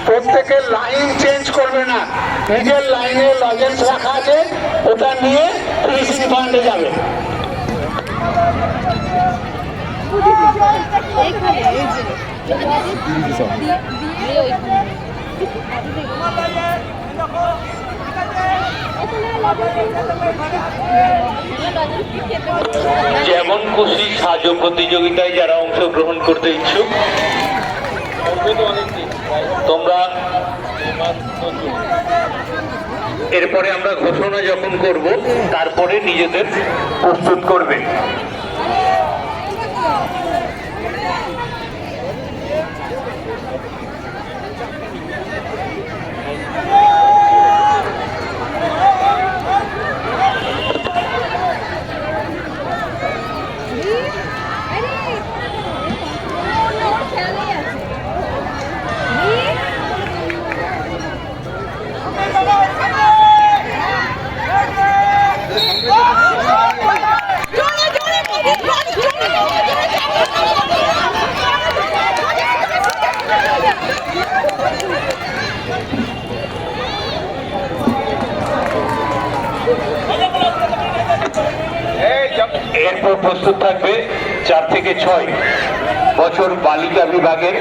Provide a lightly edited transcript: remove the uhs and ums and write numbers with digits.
প্রত্যেকে line change করবে না, নিজের লাইনে লজেন্স রাখা আছে, ওটা নিয়ে ফিনিশিং পয়েন্টে যাবে। যেমন খুশি সাহায্য প্রতিযোগিতায় যারা অংশগ্রহণ করতে ইচ্ছুক তোমরা, এরপরে আমরা ঘোষণা যখন করব তারপরে নিজেদের প্রস্তুত করবে। এরপর প্রস্তুত থাকবে 4 থেকে 6 বছর বালিকা বিভাগের